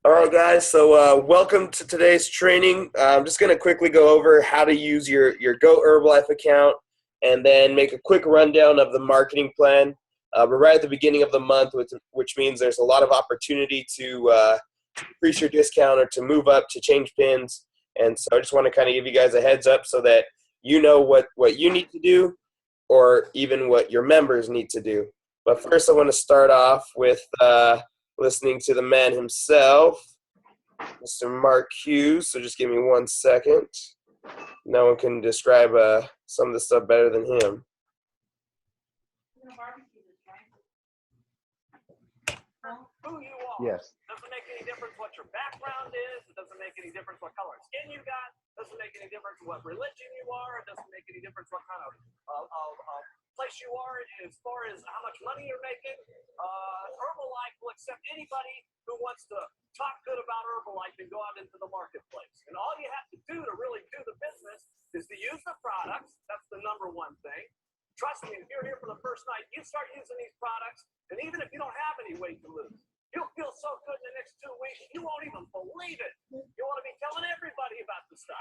All right, guys. So, welcome to today's training. I'm just going to quickly go over how to use your Go Herbalife account, and then make a quick rundown of the marketing plan. We're right at the beginning of the month, which means there's a lot of opportunity to increase your discount or to move up, to change pins. And so, I just want to kind of give you guys a heads up so that you know what you need to do, or even what your members need to do. But first, I want to start off with listening to the man himself, Mr. Mark Hughes. So just give me 1 second. No one can describe some of the stuff better than him. Who you are. Yes. Doesn't make any difference what your background is. It doesn't make any difference what color skin you got. Doesn't make any difference what religion you are. It doesn't make any difference what kind of place you are as far as how much money you're making. Herbalife will accept anybody who wants to talk good about Herbalife and go out into the marketplace. And all you have to do to really do the business is to use the products. That's the number one thing. Trust me, if you're here for the first night, you start using these products, and even if you don't have any weight to lose, you'll feel so good in the next 2 weeks, you won't even believe it. You want to be telling everybody about the stuff.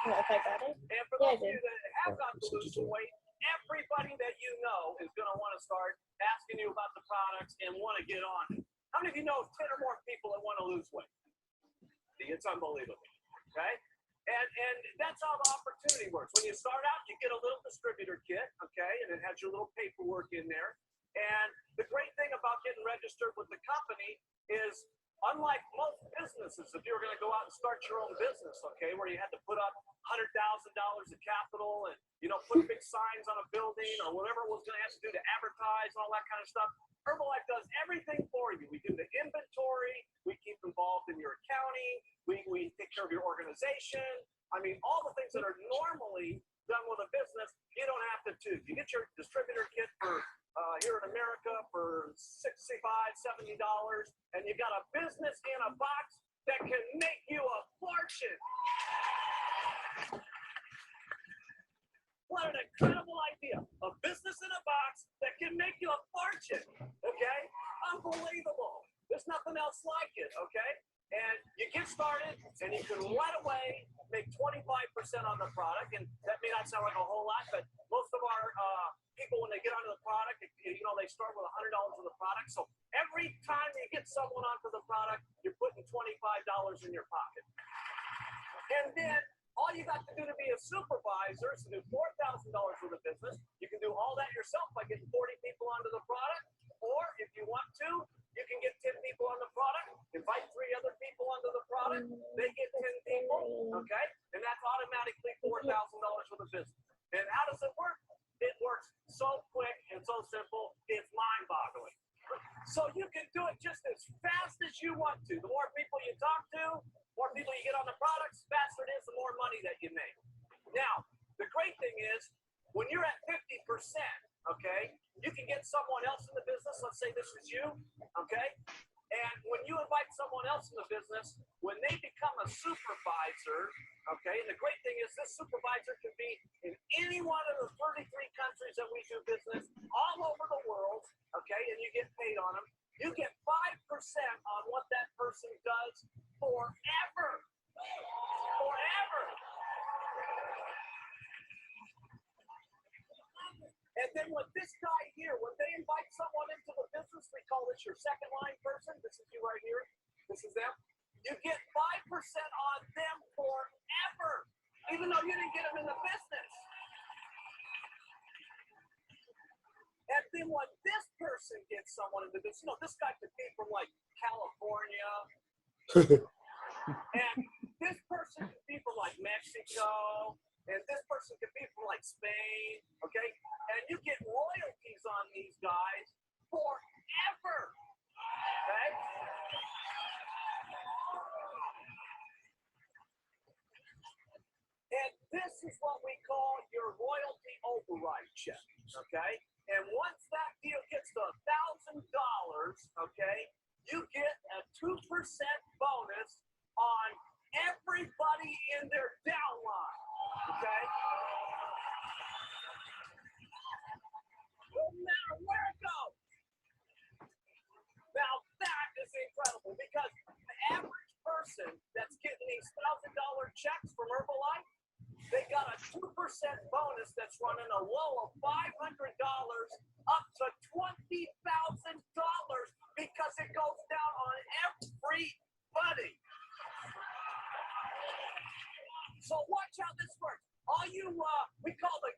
If I got it? And for those of you that have got to lose some weight, everybody that you know is going to want to start asking you about the products and want to get on it. How many of you know 10 or more people that want to lose weight? It's unbelievable, okay? And that's how the opportunity works. When you start out, you get a little distributor kit, okay, and it has your little paperwork in there. And the great thing about getting registered with the company is, unlike most businesses, if you were going to go out and start your own business, okay, where you had to put up $100,000 of capital and, put big signs on a building or whatever it was going to have to do to advertise and all that kind of stuff, Herbalife does everything for you. We do the inventory. We keep involved in your accounting. We take care of your organization. I mean, all the things that are normally done with a business, you don't have to do. You get your distributor kit for here in America for $65, $70, and you got a business in a box that can make you a fortune. What an incredible idea. A business in a box that can make you a fortune. Okay? Unbelievable. There's nothing else like it. Okay? And you get started, and you can right away make 25% on the product. And that may not sound like a whole lot, but most of our people, when they get onto the product, they start with $100 of the product. So every time you get someone onto the product, you're putting $25 in your pocket. And then all you got to do to be a supervisor is to do $4,000 worth of business. You can do all that yourself by getting 40 people onto the product. Or if you want to, you can get 10 people on the product, invite 3 other people onto the product, they get 10 people, okay? And that's automatically $4,000 worth of business. And how does it work? It works so quick and so simple, it's mind-boggling. So you can do it just as fast as you want to. The more people you talk to, more people you get on the products, faster it is, the more money that you make. Now, the great thing is, when you're at 50%, okay, you can get someone else in the business. Let's say this is you, okay? And when you invite someone else in the business, when they become a supervisor, okay, and the great thing is this supervisor can be in any one of the 33 countries that we do business all over the world, okay, and you get paid on them. You get 5% on what that person does forever. Forever. And then with this guy here, when they invite someone into the business, we call this your second line person. This is you right here. This is them. You get 5% on them forever, even though you didn't get them in the business. And then when this person gets someone into this, this guy could be from like California. And this person could be from like Mexico. And this person could be from like Spain, okay? And you get royalties on these guys forever, okay? And this is what we call your royalty override check, okay? And once that deal gets to $1,000, okay, you get a 2% bonus on everybody in their downline. Okay? No matter where it goes. Now that is incredible because because it goes down on everybody. So watch how this works. All you, we call the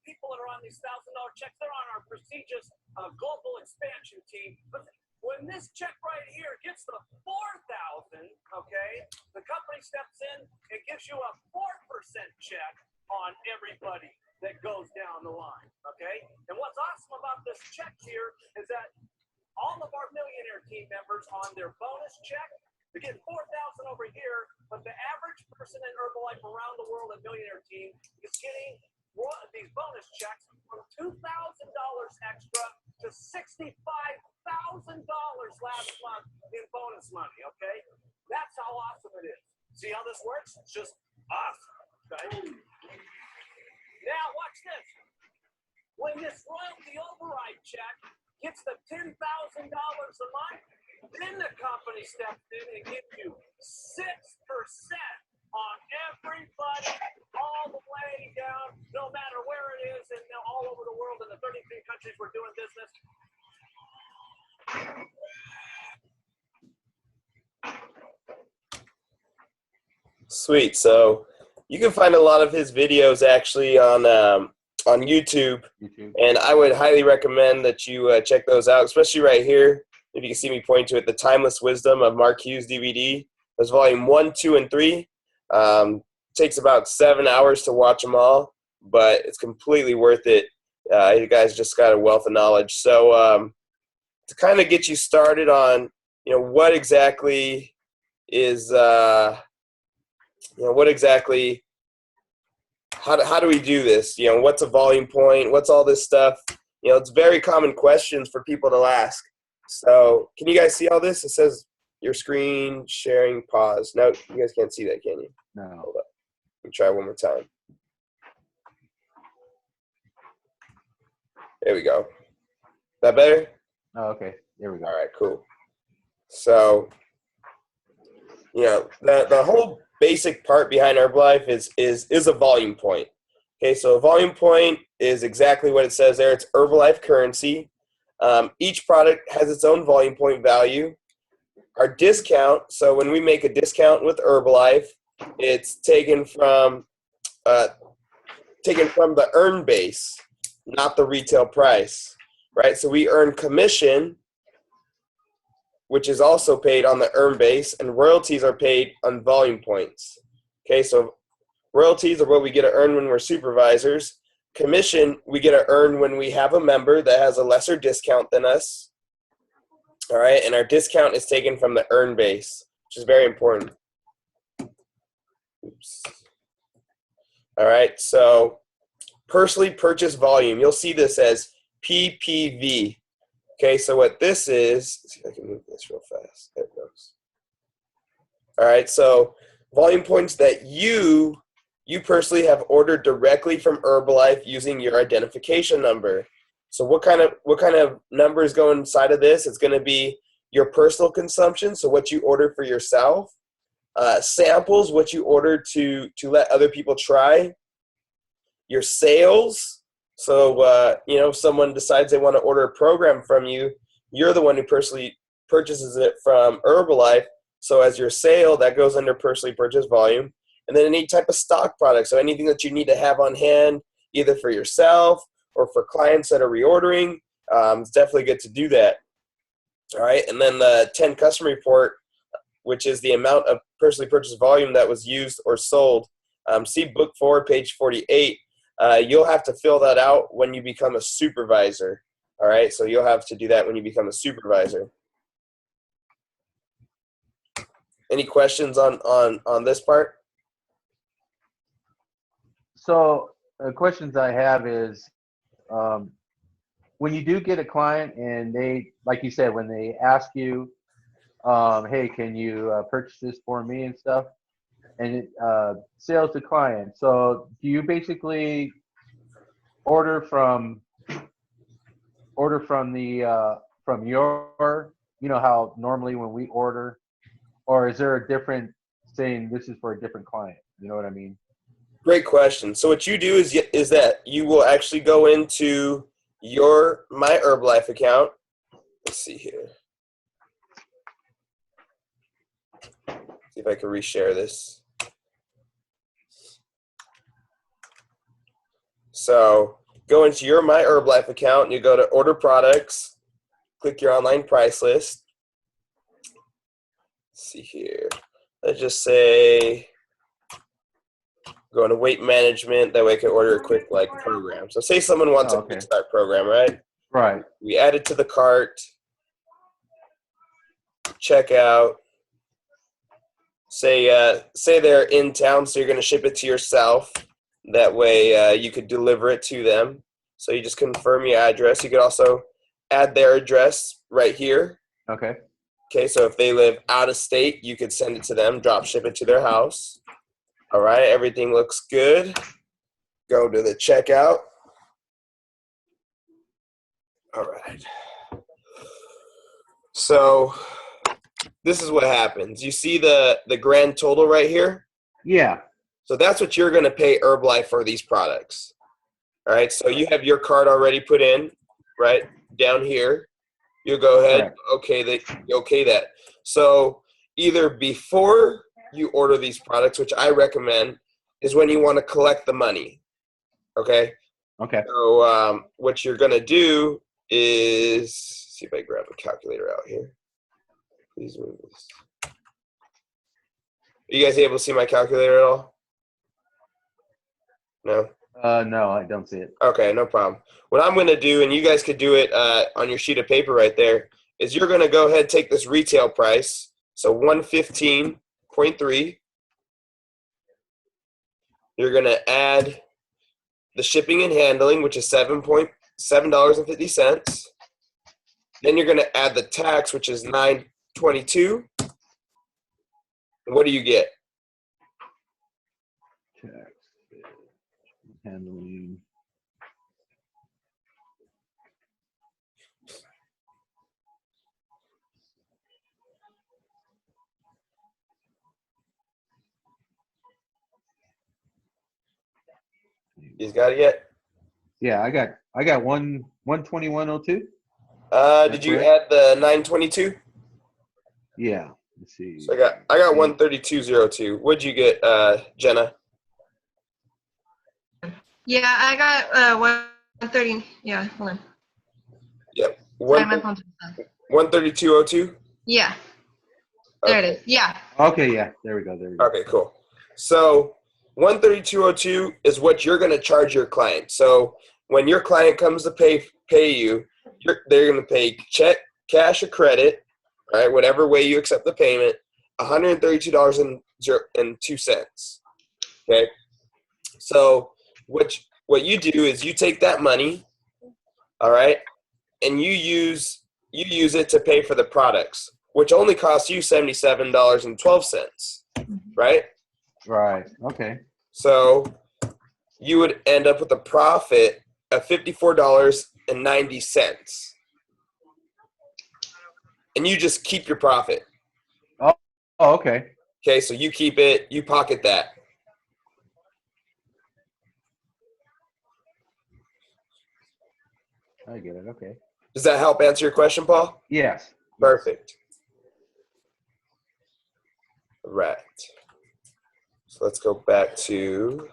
people that are on these $1,000 checks, they're on our prestigious global expansion team. But when this check right here gets to 4,000, okay, the company steps in and gives you a 4% check on everybody that goes down the line, okay? And what's awesome about this check here is that all of our millionaire team members on their bonus check, they're getting 4,000 over here, but the average person in Herbalife around the world at Millionaire Team is getting these bonus checks from $2,000 extra to $65,000 last month in bonus money, okay? That's how awesome it is. See how this works? It's just awesome, okay? Now, watch this. When this royalty override check gets to $10,000 a month, then the company steps in and gives you 6% on everybody all the way down, no matter where it is, and all over the world in the 33 countries we're doing business. Sweet. So you can find a lot of his videos actually on YouTube, and I would highly recommend that you check those out, especially right here. If you can see me point to it, The Timeless Wisdom of Mark Hughes DVD. There's volume 1, 2, and 3. Takes about 7 hours to watch them all, but it's completely worth it. You guys just got a wealth of knowledge. So to kind of get you started on, what exactly is, what exactly, how do we do this? What's a volume point? What's all this stuff? It's very common questions for people to ask. So can you guys see all this? It says your screen sharing pause. No, you guys can't see that, can you? No. Hold up. Let me try one more time. There we go. That better? Oh, okay. There we go. All right, cool. So, the whole basic part behind Herbalife is a volume point. Okay, so a volume point is exactly what it says there. It's Herbalife currency. Each product has its own volume point value. Our discount, so when we make a discount with Herbalife, it's taken from the earn base, not the retail price, right? So we earn commission, which is also paid on the earn base, and royalties are paid on volume points. Okay, so royalties are what we get to earn when we're supervisors. Commission, we get to earn when we have a member that has a lesser discount than us. All right, and our discount is taken from the earn base, which is very important. Oops. All right, so personally purchased volume, you'll see this as PPV. Okay, so what this is, let's see if I can move this real fast. There it goes. All right, so volume points that you personally have ordered directly from Herbalife using your identification number. So what kind of numbers go inside of this? It's going to be your personal consumption, so what you order for yourself, samples, what you order to let other people try, your sales. So if someone decides they want to order a program from you, you're the one who personally purchases it from Herbalife. So as your sale, that goes under personally purchased volume. And then any type of stock product, so anything that you need to have on hand, either for yourself or for clients that are reordering, it's definitely good to do that. All right, and then the 10 customer report, which is the amount of personally purchased volume that was used or sold. See book 4, page 48. You'll have to fill that out when you become a supervisor. All right, so you'll have to do that when you become a supervisor. Any questions on this part? So the questions I have is, when you do get a client and they, like you said, when they ask you, hey, can you purchase this for me and stuff, and it sales to client. So do you basically order from the from your, how normally when we order, or is there a different saying this is for a different client? You know what I mean? Great question. So what you do is that you will actually go into your My Herbalife account. Let's see here. if I can reshare this. So go into your My Herbalife account and you go to order products, click your online price list. Let's see here. Let's just say go into weight management. That way I can order a quick like program. So say someone wants a quick start program, right? Right. We add it to the cart, check out. Say they're in town, so you're going to ship it to yourself. That way you could deliver it to them. So you just confirm your address. You could also add their address right here. Okay. Okay, so if they live out of state, you could send it to them, drop ship it to their house. All right, everything looks good. Go to the checkout. All right. So this is what happens. You see the grand total right here? Yeah. So that's what you're going to pay Herbalife for these products. All right, so you have your card already put in, right, down here. You'll go ahead, Correct. okay that. So either before you order these products, which I recommend, is when you want to collect the money, okay? Okay. So what you're going to do is, see if I grab a calculator out here. Please move this. Are you guys able to see my calculator at all? No? No, I don't see it. Okay, no problem. What I'm going to do, and you guys could do it on your sheet of paper right there, is you're going to go ahead and take this retail price, so 115.3. You're going to add the shipping and handling, which is $7.50. Then you're going to add the tax, which is $9.22. What do you get? Tax, handling. You got it yet? Yeah, I got 121.02. Did you add the 922? Yeah. Let's see. So I got 132.02. What'd you get, Jenna? Yeah, I got 130. Yeah, hold on. Yep. Sorry, my phone's on. 132.02? Yeah. There it is. Yeah. Okay, yeah. There we go. Okay, cool. So 132.02 is what you're going to charge your client. So when your client comes to pay you, they're going to pay check, cash, or credit, right? Whatever way you accept the payment, $132.02. Okay. So what you do is you take that money, all right, and you use it to pay for the products, which only costs you $77.12, right? Right. Okay. So you would end up with a profit of $54.90. And you just keep your profit. Oh, okay. Okay, so you keep it, you pocket that. I get it. Okay. Does that help answer your question, Paul? Yes. Perfect. Right. So let's go back to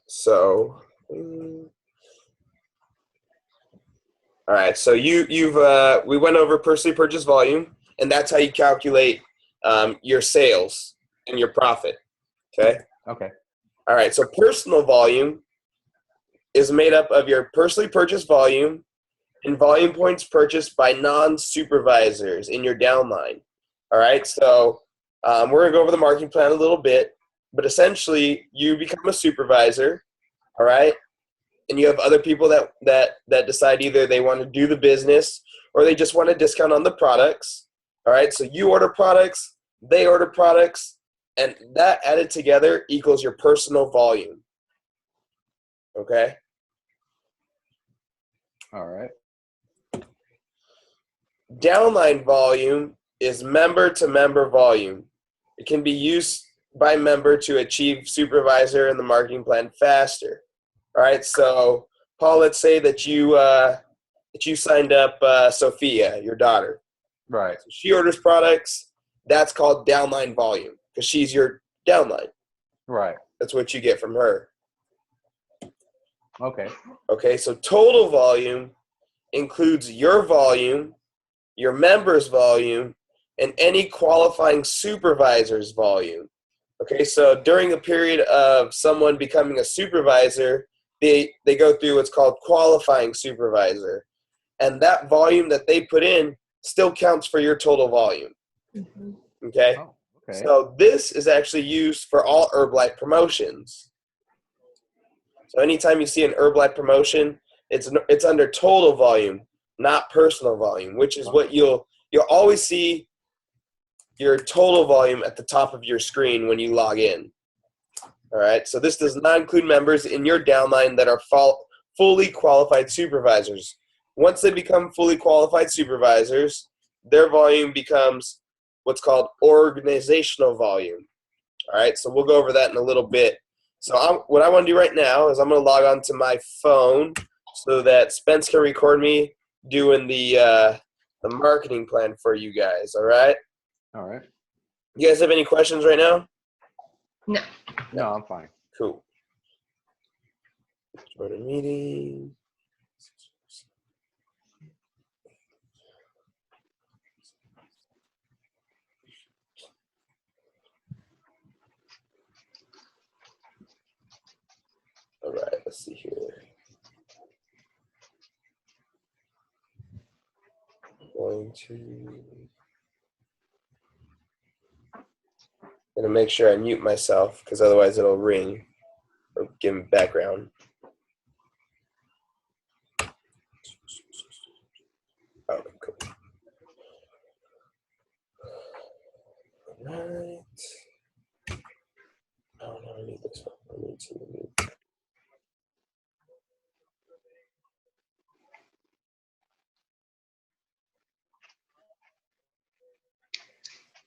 So all right, so we went over personally purchased volume, and that's how you calculate your sales and your profit. Okay. Okay. All right, so personal volume is made up of your personally purchased volume and volume points purchased by non-supervisors in your downline. All right, so we're gonna go over the marketing plan a little bit, but essentially you become a supervisor. All right. And you have other people that decide either they want to do the business or they just want a discount on the products. All right, so you order products, they order products, and that added together equals your personal volume. Okay? All right. Downline volume is member-to-member volume. It can be used by member to achieve supervisor and the marketing plan faster. All right, so Paul, let's say that you signed up Sophia, your daughter. Right. So she orders products. That's called downline volume because she's your downline. Right. That's what you get from her. Okay. Okay, so total volume includes your volume, your members' volume, and any qualifying supervisor's volume. Okay, so during a period of someone becoming a supervisor, they go through what's called qualifying supervisor. And that volume that they put in still counts for your total volume. Okay? Oh, okay. So this is actually used for all Herbalife promotions. So anytime you see an Herbalife promotion, it's under total volume, not personal volume, which is what you'll always see your total volume at the top of your screen when you log in. All right, so this does not include members in your downline that are fully qualified supervisors. Once they become fully qualified supervisors, their volume becomes what's called organizational volume. All right, so we'll go over that in a little bit. So what I want to do right now is I'm going to log on to my phone so that Spence can record me doing the marketing plan for you guys. All right. All right. You guys have any questions right now? No. No, I'm fine. Cool. Join a meeting. All right, let's see here. Going to make sure I mute myself because otherwise it'll ring or give me background. Okay, cool. All right. Oh no, I need this one. I need to mute.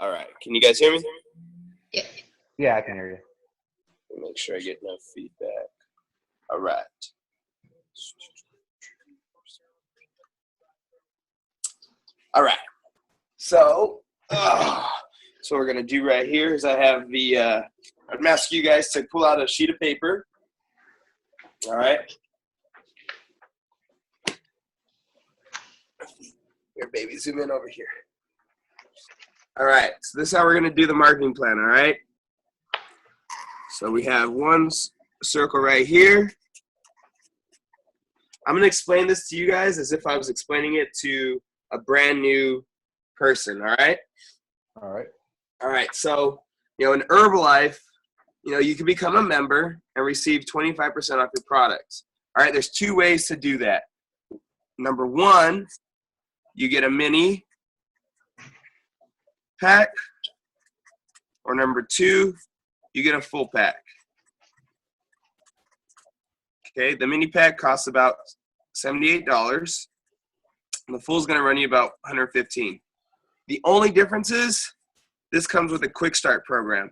All right, can you guys hear me? Yeah. Yeah, I can hear you. Make sure I get enough feedback. All right. All right. So what we're gonna do right here is I have the. I'm asking you guys to pull out a sheet of paper. All right. Here, baby, zoom in over here. All right. So this is how we're gonna do the marketing plan. All right. So we have one circle right here. I'm gonna explain this to you guys as if I was explaining it to a brand new person. All right. All right. All right, so, in Herbalife, you can become a member and receive 25% off your products. All right, there's two ways to do that. Number one, you get a mini pack, or number two, you get a full pack. Okay, the mini pack costs about $78. And the full is going to run you about $115. The only difference is this comes with a quick start program.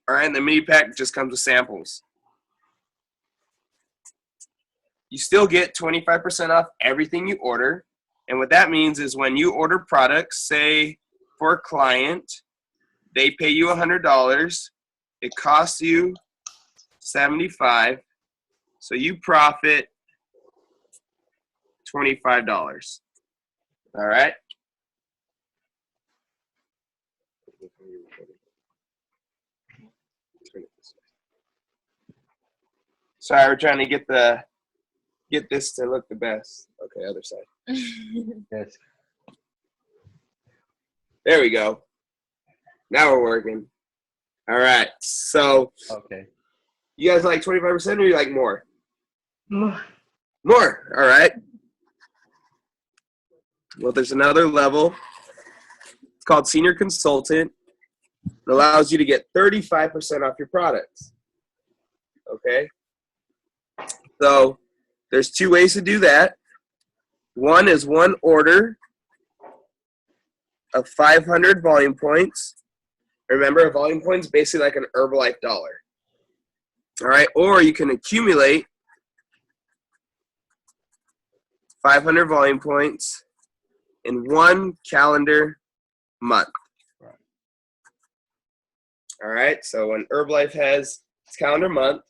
All right, and the mini pack just comes with samples. You still get 25% off everything you order. And what that means is when you order products, say for a client, they pay you $100. It costs you $75. So you profit $25. All right. Sorry, we're trying to get this to look the best. Okay, other side. Yes. There we go. Now we're working. All right. So Okay. you guys like 25% or you like more? More. More. All right. Well, there's another level. It's called Senior Consultant. It allows you to get 35% off your products. Okay? So there's two ways to do that. One is one order of 500 volume points. Remember, a volume point is basically like an Herbalife dollar. All right? Or you can accumulate 500 volume points in 1 calendar month. Right. All right, so when Herbalife has its calendar month,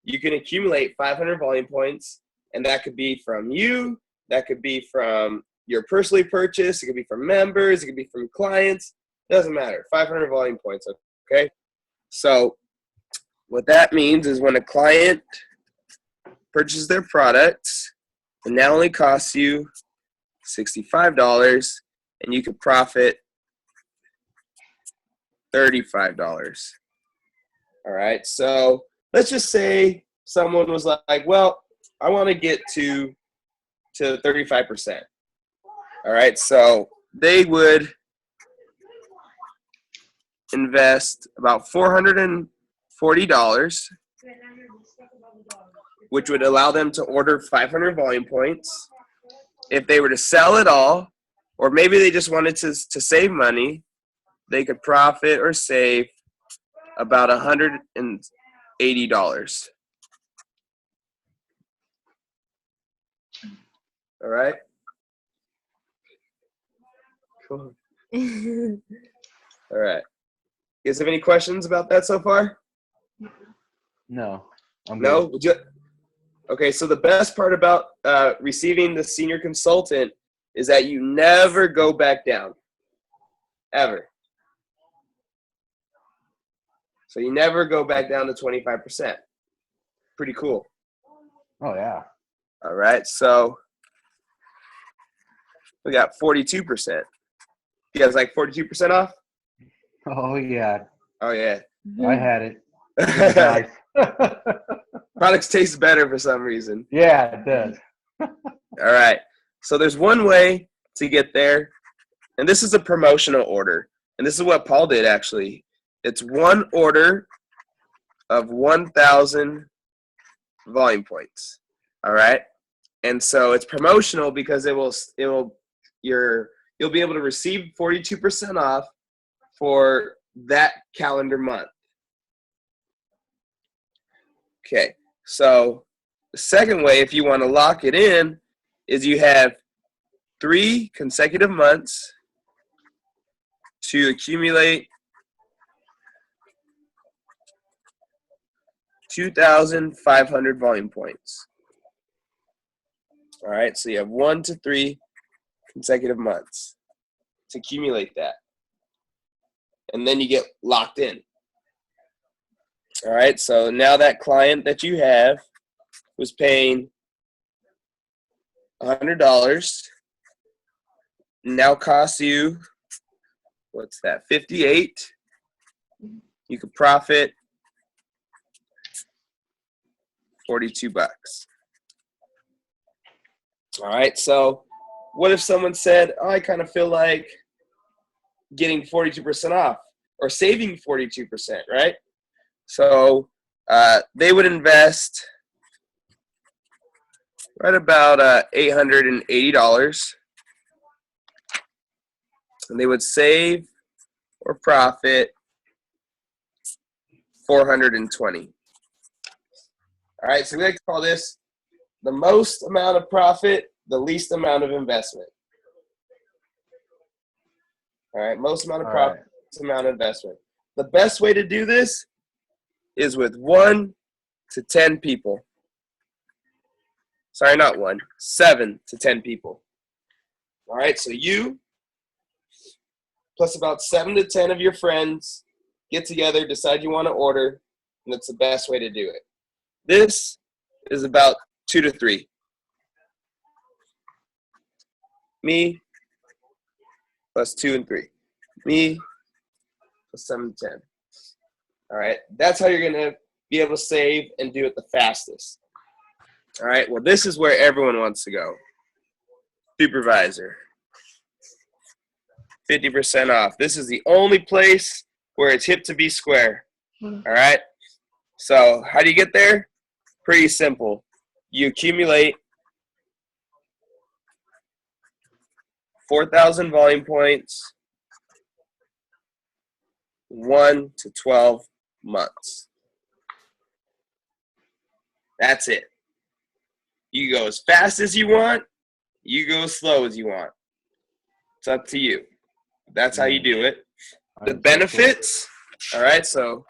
you can accumulate 500 volume points, and that could be from you, that could be from your personally purchased, it could be from members, it could be from clients, doesn't matter, 500 volume points, okay? So what that means is when a client purchases their products, it now only costs you $65, and you could profit $35. All right, so let's just say someone was like, well, I want to get to 35%. All right, so they would invest about $440, which would allow them to order 500 volume points. If they were to sell it all, or maybe they just wanted to save money, they could profit or save about $180. All right? Cool. All right. You guys have any questions about that so far? No. I'm No? good. Would you? Okay, so the best part about receiving the senior consultant is that you never go back down, ever. So you never go back down to 25%. Pretty cool. Oh, yeah. All right, so we got 42%. You guys like 42% off? Oh, yeah. Oh, yeah. I had it. It was nice. Products taste better for some reason. Yeah, it does. All right, so there's one way to get there, and this is a promotional order. And this is what Paul did, actually. It's one order of 1,000 volume points. All right, and so it's promotional because you'll be able to receive 42% off for that calendar month. Okay, so the second way, if you want to lock it in, is you have 3 consecutive months to accumulate 2,500 volume points. All right, so you have 1 to 3 consecutive months to accumulate that. And then you get locked in. All right, so now that client that you have was paying $100, now costs you, what's that, 58. You could profit $42. All right, so what if someone said, oh, I kind of feel like getting 42% off or saving 42%, right? So they would invest right about $880, and they would save or profit $420. All right, so we like to call this the most amount of profit, the least amount of investment. All right, most amount of profit, least amount of investment. The best way to do this is with 1 to 10 people. Sorry, not 1, 7 to 10 people. All right, so you plus about 7 to 10 of your friends get together, decide you want to order, and that's the best way to do it. This is about 2 to 3. Me plus 2 and 3. Me plus 7 to 10. All right, that's how you're going to be able to save and do it the fastest. All right, well, this is where everyone wants to go. Supervisor. 50% off. This is the only place where it's hip to be square. All right, so how do you get there? Pretty simple. You accumulate 4,000 volume points, 1 to 12 months. That's it. You go as fast as you want, You go as slow as you want. It's up to you. That's how you do it. The benefits, all right, so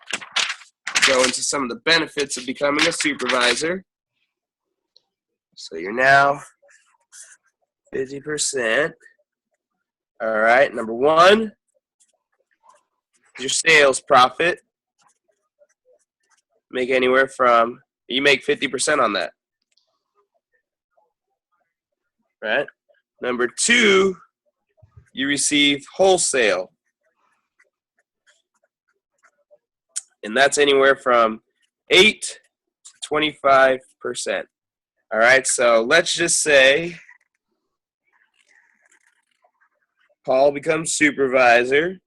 go into some of the benefits of becoming a supervisor. So you're now 50%. All right, number one, your sales profit. Make anywhere from, you make 50% on that. Right? Number two, you receive wholesale. And that's anywhere from 8 to 25%. All right, so let's just say Paul becomes supervisor.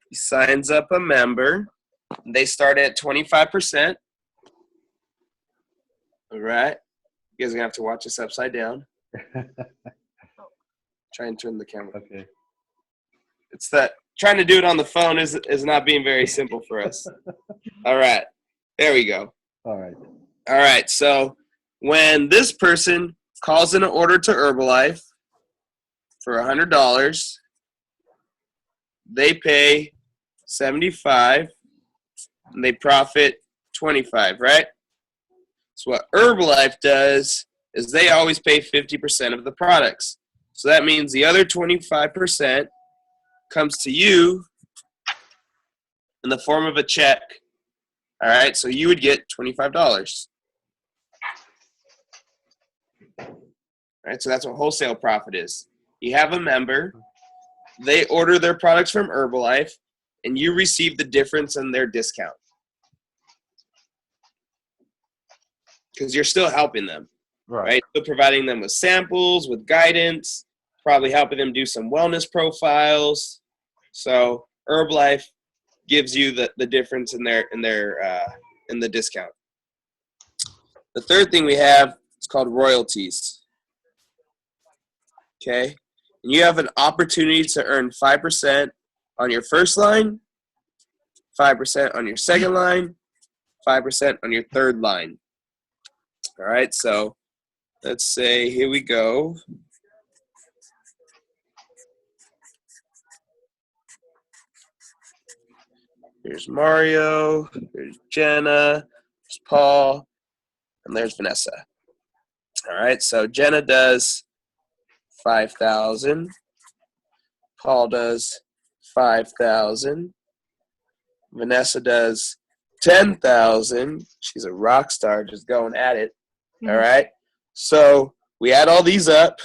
He signs up a member. They start at 25%. All right. You guys are going to have to watch this upside down. Try and turn the camera. Okay. It's that trying to do it on the phone is not being very simple for us. All right. There we go. All right. All right. So when this person calls in an order to Herbalife for $100, they pay $75 and they profit $25, right? So what Herbalife does is they always pay 50% of the products. So that means the other 25% comes to you in the form of a check. All right, so you would get $25. All right, so that's what wholesale profit is. You have a member, they order their products from Herbalife, and you receive the difference in their discount. Because you're still helping them, right? Still providing them with samples, with guidance, probably helping them do some wellness profiles. So Herbalife gives you the difference in the discount. The third thing we have is called royalties. Okay, and you have an opportunity to earn 5% on your first line, 5% on your second line, 5% on your third line. All right, so let's say, here we go. Here's Mario, there's Jenna, there's Paul, and there's Vanessa. All right, so Jenna does 5,000. Paul does 5,000. Vanessa does 10,000. She's a rock star, just going at it. All right. So we add all these up,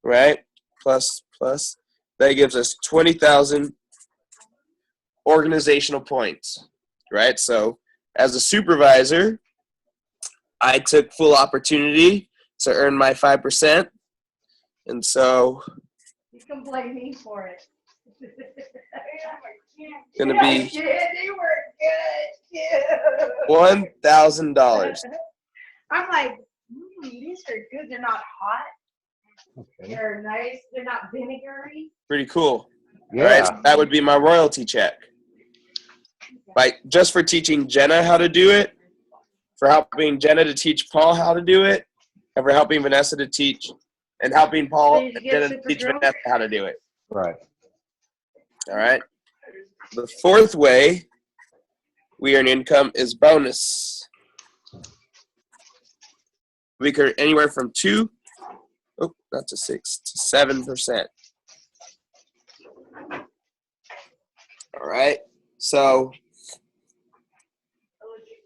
right? Plus. That gives us 20,000 organizational points, right? So as a supervisor, I took full opportunity to earn my 5%. And so you can blame me for it. going to be they were good. $1,000. I'm like, these are good. They're not hot. Okay. They're nice. They're not vinegary. Pretty cool. Yeah. All right, so that would be my royalty check. Like, just for teaching Jenna how to do it, for helping Jenna to teach Paul how to do it, and for helping Vanessa to teach, and helping Paul and Jenna to teach Vanessa how to do it. Right. All right. The fourth way we earn income is bonus. We could earn anywhere from 6 to 7%. All right. So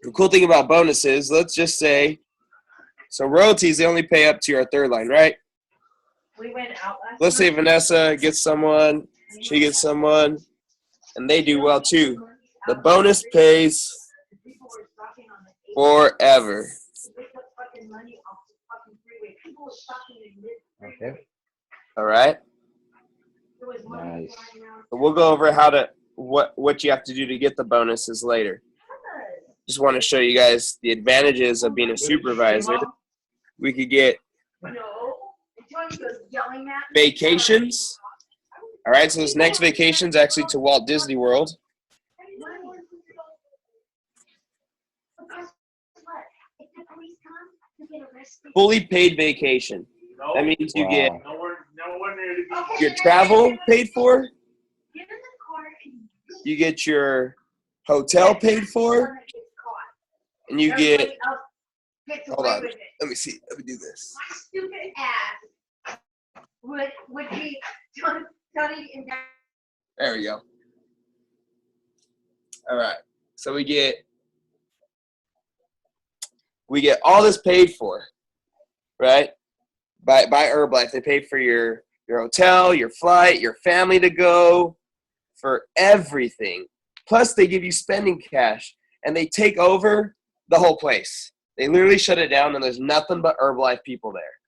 the cool thing about bonuses, let's just say, so royalties, they only pay up to your third line, right? We went out last Let's say night. Vanessa gets someone, she gets someone, and they do well too. The bonus pays forever. Okay. All right. Nice. So we'll go over what you have to do to get the bonuses later. Just want to show you guys the advantages of being a supervisor. We could get vacations. All right, so this next vacation is actually to Walt Disney World. Fully paid vacation. That means you get Wow. No one there to be. Okay, your travel paid for, Get in the car and you get your hotel paid for, and you get, everybody else gets hold away on, with it. let me see, let me do this. My stupid ass would be Tony and Dad. There we go. All right, so we get all this paid for, right? By Herbalife, they pay for your hotel, your flight, your family to go, for everything. Plus, they give you spending cash, and they take over the whole place. They literally shut it down, and there's nothing but Herbalife people there.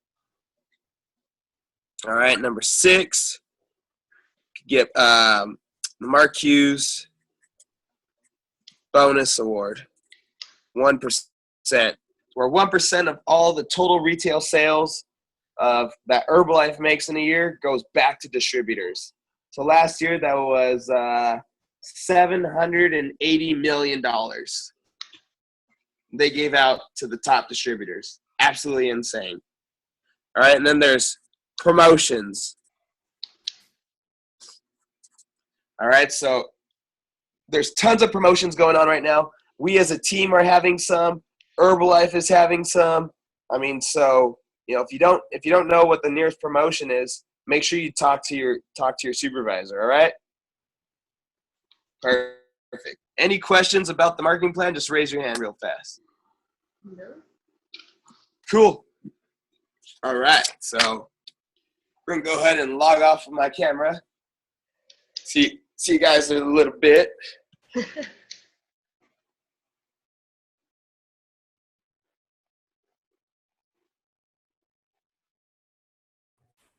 All right, number 6, get the Mark Hughes bonus award, 1%. Where 1% of all the total retail sales of that Herbalife makes in a year goes back to distributors. So last year that was $780 million they gave out to the top distributors. Absolutely insane. All right, and then there's promotions. All right, so there's tons of promotions going on right now. We as a team are having some. Herbalife is having some. I mean, so if you don't know what the nearest promotion is, make sure you talk to your supervisor. All right. Perfect. Any questions about the marketing plan? Just raise your hand real fast. No. Cool. All right. So we're gonna go ahead and log off of my camera. See you guys in a little bit.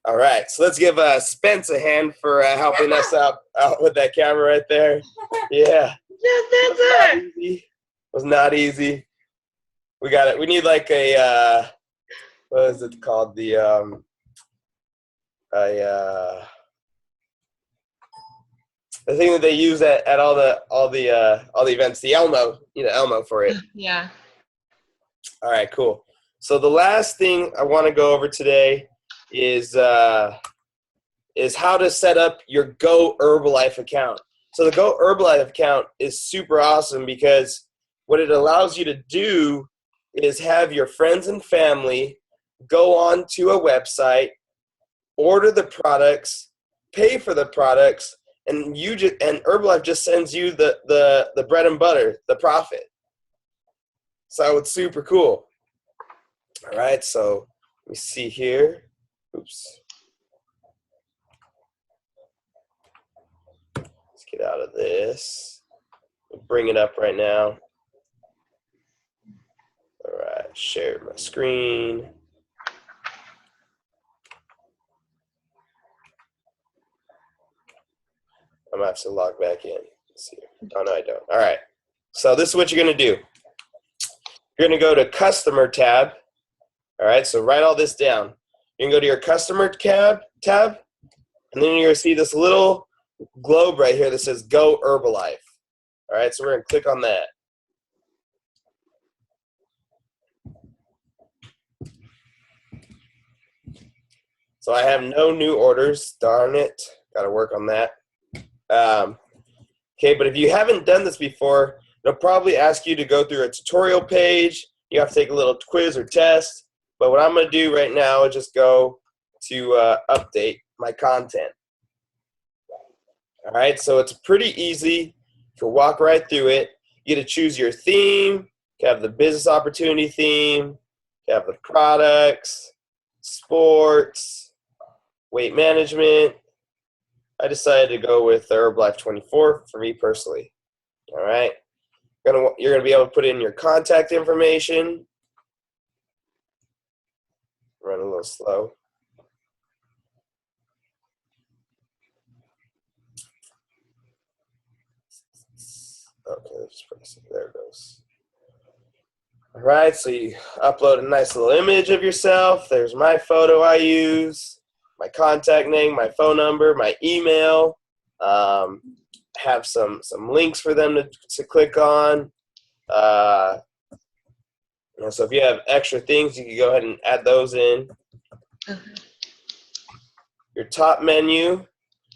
All right, so let's give Spence a hand for helping us out with that camera right there. Yeah. Yes, Spencer. It was not easy. We got it. We need like a what is it called? The thing that they use at all the events. The Elmo. You know, Elmo for it. Yeah. All right, cool. So the last thing I want to go over today is how to set up your Go Herbalife account. So the Go Herbalife account is super awesome because what it allows you to do is have your friends and family go on to a website, order the products, pay for the products, and Herbalife just sends you the bread and butter, the profit. So it's super cool. All right, so let me see here. Oops. Let's get out of this. We'll bring it up right now. All right, share my screen. I'm gonna have to log back in. Let's see. Oh no, I don't. All right. So this is what you're gonna do. You're gonna go to Customer tab. All right. So write all this down. You're gonna go to your Customer tab, and then you're gonna see this little globe right here that says Go Herbalife. All right. So we're gonna click on that. So I have no new orders. Darn it. Got to work on that. Okay, but if you haven't done this before, it'll probably ask you to go through a tutorial page. You have to take a little quiz or test. But what I'm going to do right now is just go to update my content. All right, so it's pretty easy. You can walk right through it. You get to choose your theme. You have the business opportunity theme. You have the products, sports, weight management. I decided to go with the Herbalife 24 for me personally. All right. You're gonna be able to put in your contact information. Run a little slow. Okay, let's press it. There it goes. All right, so you upload a nice little image of yourself. There's my photo I use, my contact name, my phone number, my email. Have some links for them to click on. So if you have extra things, you can go ahead and add those in. Your top menu.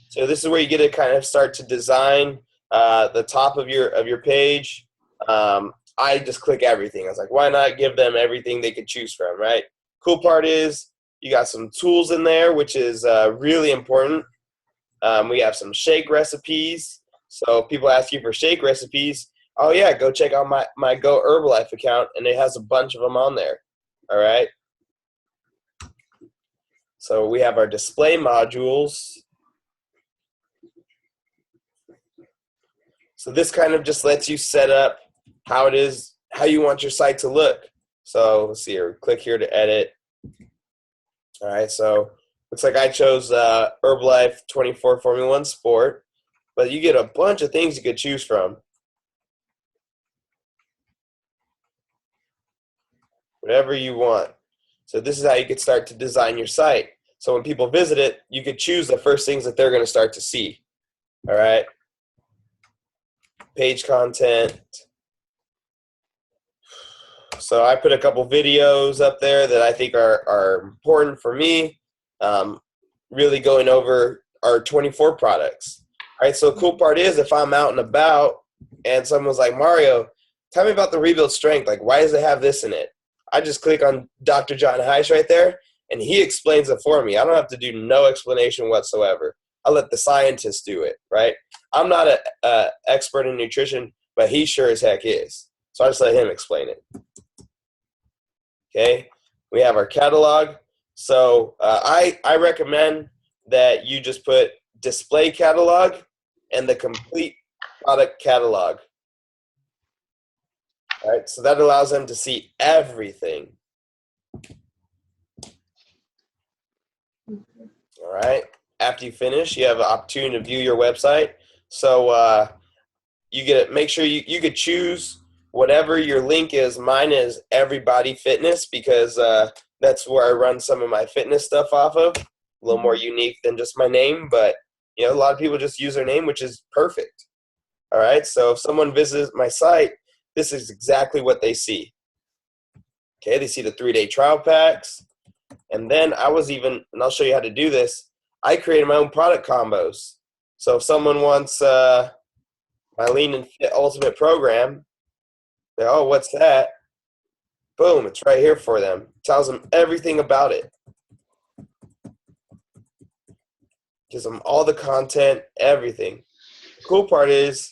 So this is where you get to kind of start to design the top of your page. I just click everything. I was like, why not give them everything they could choose from, right? Cool part is you got some tools in there, which is really important. We have some shake recipes. So if people ask you for shake recipes, oh yeah, go check out my Goherbalife account, and it has a bunch of them on there. All right. So we have our display modules. So this kind of just lets you set up how it is, how you want your site to look. So let's see here, click here to edit. All right, so looks like I chose Herbalife 24 Formula 1 Sport, but you get a bunch of things you could choose from. Whatever you want. So this is how you could start to design your site. So when people visit it, you could choose the first things that they're going to start to see. All right. Page content. So I put a couple videos up there that I think are important for me, really going over our 24 products. All right, so the cool part is if I'm out and about and someone's like, Mario, tell me about the Rebuild Strength. Like, why does it have this in it? I just click on Dr. John Heiss right there, and he explains it for me. I don't have to do no explanation whatsoever. I let the scientists do it, right? I'm not an expert in nutrition, but he sure as heck is. So I just let him explain it. Okay, we have our catalog. So I recommend that you just put display catalog and the complete product catalog. All right, so that allows them to see everything. All right, after you finish, you have an opportunity to view your website. So you get make sure you could choose whatever your link is. Mine is Everybody Fitness because that's where I run some of my fitness stuff off of. A little more unique than just my name, but you know, a lot of people just use their name, which is perfect. All right, so if someone visits my site, this is exactly what they see. Okay, they see the 3-day trial packs, and then and I'll show you how to do this. I created my own product combos. So if someone wants my Lean and Fit Ultimate Program, oh, what's that? Boom, it's right here for them. It tells them everything about it. Gives them all the content, everything. The cool part is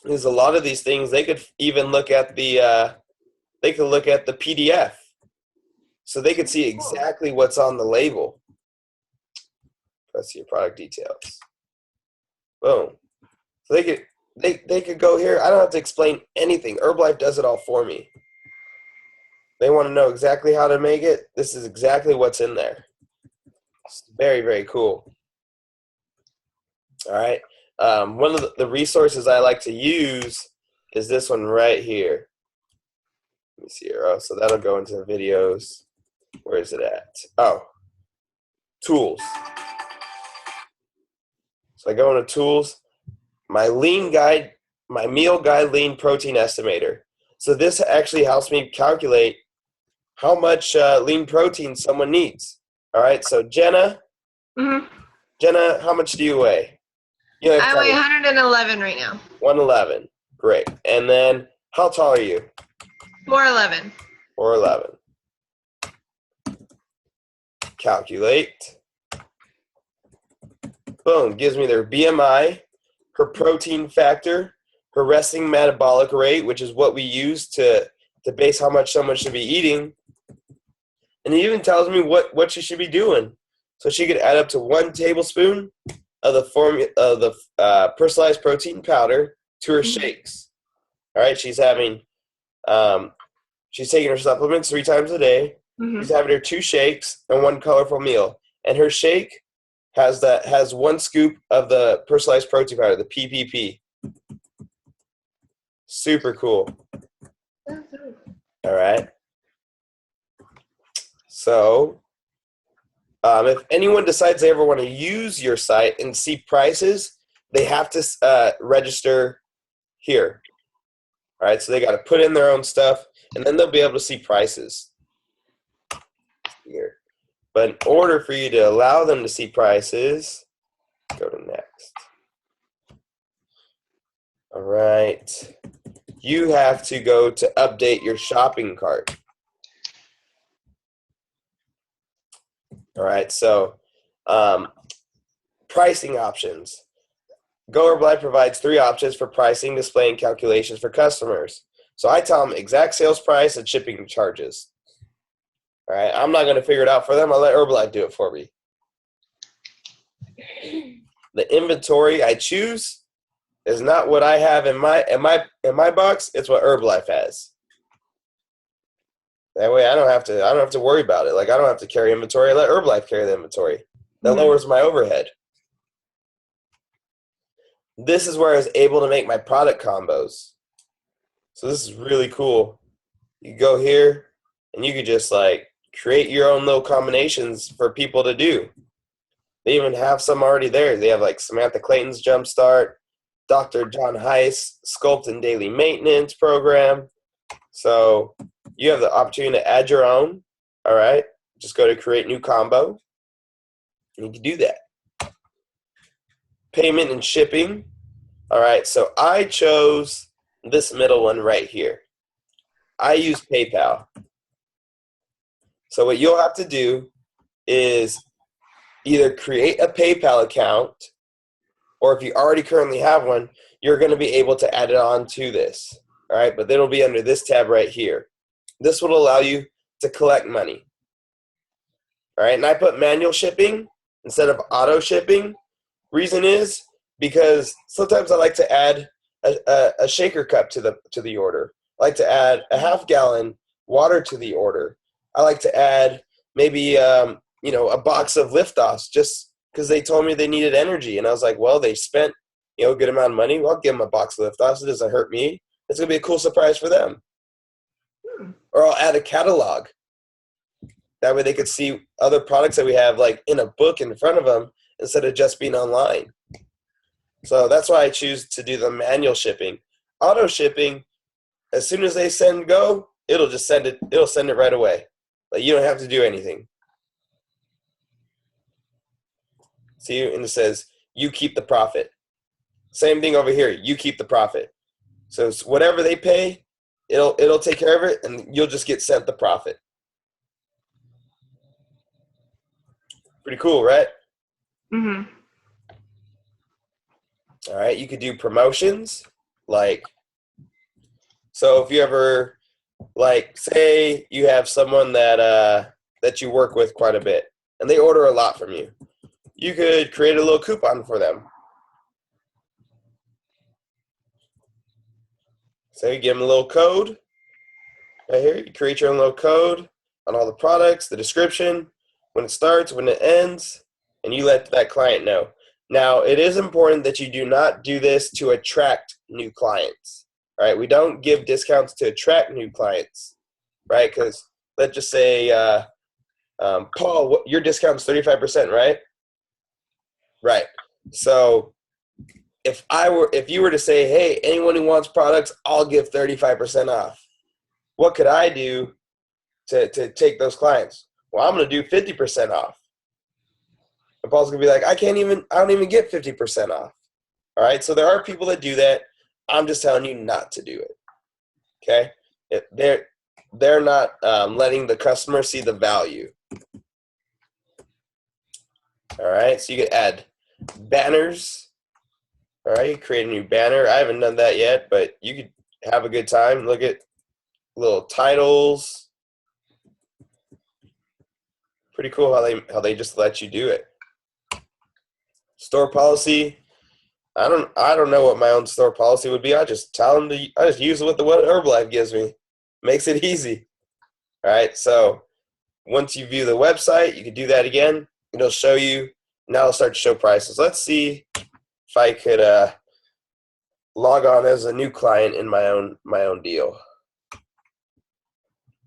a lot of these things they could even look at the PDF, so they could see exactly what's on the label. Let's see your product details. Boom. So they could go here. I don't have to explain anything. Herbalife does it all for me. They want to know exactly how to make it. This is exactly what's in there. It's very, very cool. All right. One of the resources I like to use is this one right here. Let me see here. Oh, so that'll go into the videos. Where is it at? Oh, tools. So I go into tools. My lean guide, my meal guide lean protein estimator. So this actually helps me calculate how much lean protein someone needs. All right. So Jenna, Jenna, how much do you weigh? You I weigh 111 right now. 111. Great. And then how tall are you? 4'11". 4'11". Calculate. Boom. Gives me their BMI, her protein factor, her resting metabolic rate, which is what we use to base how much someone should be eating. And it even tells me what she should be doing. So she could add up to 1 tablespoon of the personalized protein powder to her shakes. All right, she's having, she's taking her supplements 3 times a day. She's having her 2 shakes and 1 colorful meal. And her shake has 1 scoop of the personalized protein powder, the PPP. Super cool. All right. So if anyone decides they ever want to use your site and see prices, they have to register here. All right, so they got to put in their own stuff, and then they'll be able to see prices here. But in order for you to allow them to see prices, go to next. All right. You have to go to update your shopping cart. All right, so pricing options. Goherbalife provides 3 options for pricing, display, and calculations for customers. So I tell them exact sales price and shipping charges. All right, I'm not going to figure it out for them. I'll let Herbalife do it for me. The inventory I choose is not what I have in my box. It's what Herbalife has. That way, I don't have to worry about it. Like, I don't have to carry inventory. I let Herbalife carry the inventory. That lowers my overhead. This is where I was able to make my product combos. So this is really cool. You go here, and you could just like create your own little combinations for people to do. They even have some already there. They have like Samantha Clayton's Jumpstart, Dr. John Heiss Sculpt and Daily Maintenance Program. So you have the opportunity to add your own. All right, just go to create new combo, and you can do that. Payment and shipping. All right, so I chose this middle one right here. I use PayPal. So what you'll have to do is either create a PayPal account, or if you already currently have one, you're going to be able to add it on to this. All right, but it'll be under this tab right here. This will allow you to collect money. All right, and I put manual shipping instead of auto shipping. Reason is because sometimes I like to add a shaker cup to the order. I like to add a half-gallon water to the order. I like to add maybe a box of liftoffs just because they told me they needed energy, and I was like, well, they spent a good amount of money. Well, I'll give them a box of liftoffs. It doesn't hurt me. It's gonna be a cool surprise for them. Or I'll add a catalog. That way they could see other products that we have like in a book in front of them instead of just being online. So that's why I choose to do the manual shipping. Auto shipping, as soon as they send go, it'll just send it. It'll send it right away. Like, you don't have to do anything. See, and it says you keep the profit. Same thing over here. You keep the profit. So whatever they pay, it'll take care of it, and you'll just get sent the profit. Pretty cool, right? Mm-hmm. All right, you could do promotions, like, so if you ever, like, say you have someone that you work with quite a bit, and they order a lot from you, you could create a little coupon for them. So you give them a little code right here. You create your own little code on all the products, the description, when it starts, when it ends, and you let that client know. Now, it is important that you do not do this to attract new clients, right? We don't give discounts to attract new clients, right? Because let's just say, Paul, your discount is 35%, right? Right. So if you were to say, hey, anyone who wants products, I'll give 35% off. What could I do to take those clients? Well, I'm going to do 50% off. And Paul's going to be like, I don't even get 50% off. All right. So there are people that do that. I'm just telling you not to do it. Okay. They're not letting the customer see the value. All right. So you could add banners. All right. You create a new banner. I haven't done that yet, but you could have a good time. Look at little titles. Pretty cool how they just let you do it. Store policy. I don't know what my own store policy would be. I just tell them I just use what Herbalife gives me. Makes it easy. All right. So once you view the website, you can do that again. It'll show you. Now it'll start to show prices. Let's see if I could log on as a new client in my own deal,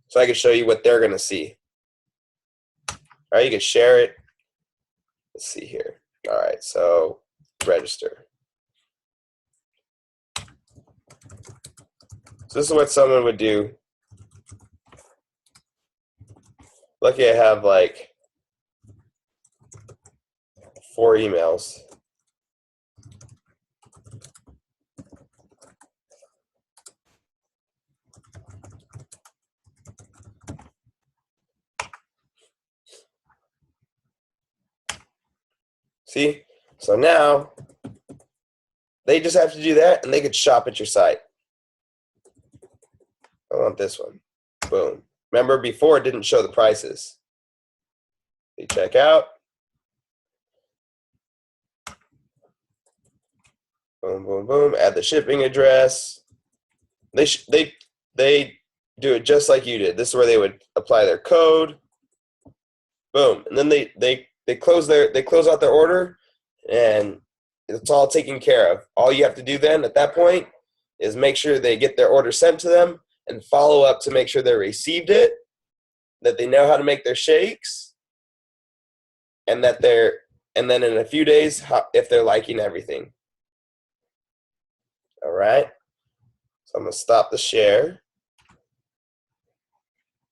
so I can show you what they're gonna see. All right. You can share it. Let's see here. All right. So register. So this is what someone would do. Lucky I have like 4 emails. See? So now they just have to do that and they could shop at your site. I want this one. Boom. Remember before it didn't show the prices. They check out. Boom, boom, boom. Add the shipping address. They do it just like you did. This is where they would apply their code. Boom, and then they close out their order, and it's all taken care of. All you have to do then at that point is make sure they get their order sent to them and follow up to make sure they received it, that they know how to make their shakes, and then in a few days if they're liking everything. All right. So I'm going to stop the share.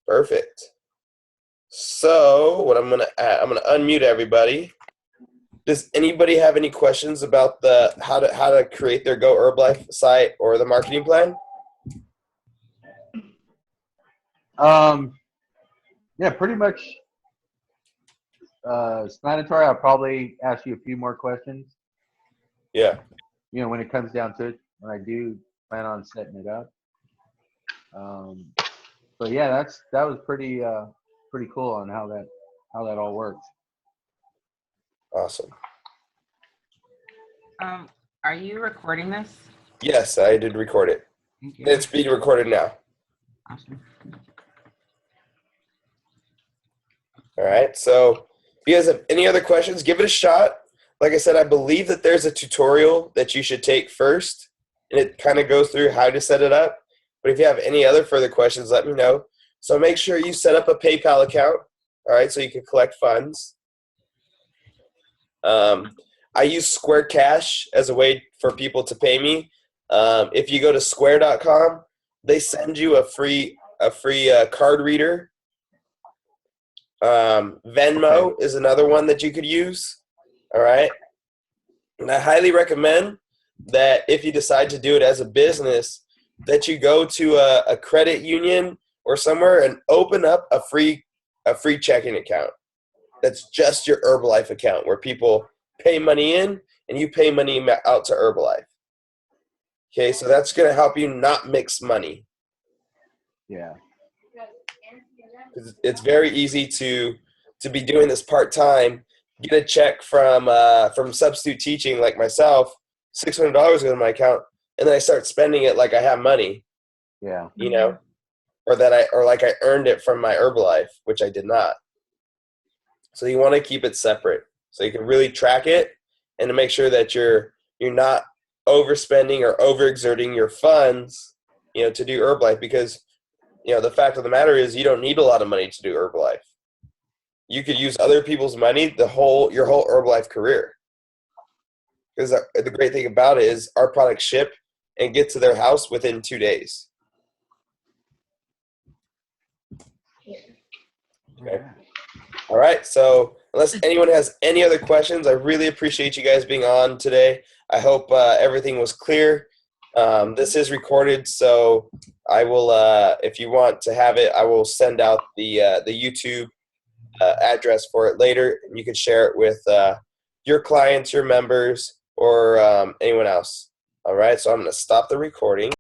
Perfect. So what I'm going to add, I'm going to unmute everybody. Does anybody have any questions about the how to create their Go Herbalife site or the marketing plan? Yeah, pretty much explanatory. I'll probably ask you a few more questions. Yeah. You know, when it comes down to it, when I do plan on setting it up. But yeah, that was pretty cool on how that all works. Awesome. Are you recording this? Yes, I did record it. Thank you. It's being recorded now. Awesome. All right. So if you guys have any other questions, give it a shot. Like I said, I believe that there's a tutorial that you should take first, and it kind of goes through how to set it up. But if you have any other further questions, let me know. So make sure you set up a PayPal account, all right, so you can collect funds. I use Square Cash as a way for people to pay me. If you go to square.com, they send you a free card reader. Venmo is another one that you could use. All right. And I highly recommend that if you decide to do it as a business, that you go to a credit union or somewhere and open up a free checking account. That's just your Herbalife account where people pay money in and you pay money out to Herbalife. Okay, so that's going to help you not mix money. Yeah. It's very easy to be doing this part-time, get a check from substitute teaching like myself, $600 goes in my account, and then I start spending it like I have money. Yeah. You know, or like I earned it from my Herbalife, which I did not. So you want to keep it separate so you can really track it and to make sure that you're not overspending or overexerting your funds, you know, to do Herbalife, because you know the fact of the matter is you don't need a lot of money to do Herbalife. You could use other people's money your whole Herbalife career. Because the great thing about it is our products ship and get to their house within 2 days. Okay. All right. So unless anyone has any other questions, I really appreciate you guys being on today. I hope everything was clear. This is recorded, so I will, if you want to have it, I will send out the YouTube address for it later, and you can share it with your clients, your members, or anyone else. All right. So I'm going to stop the recording.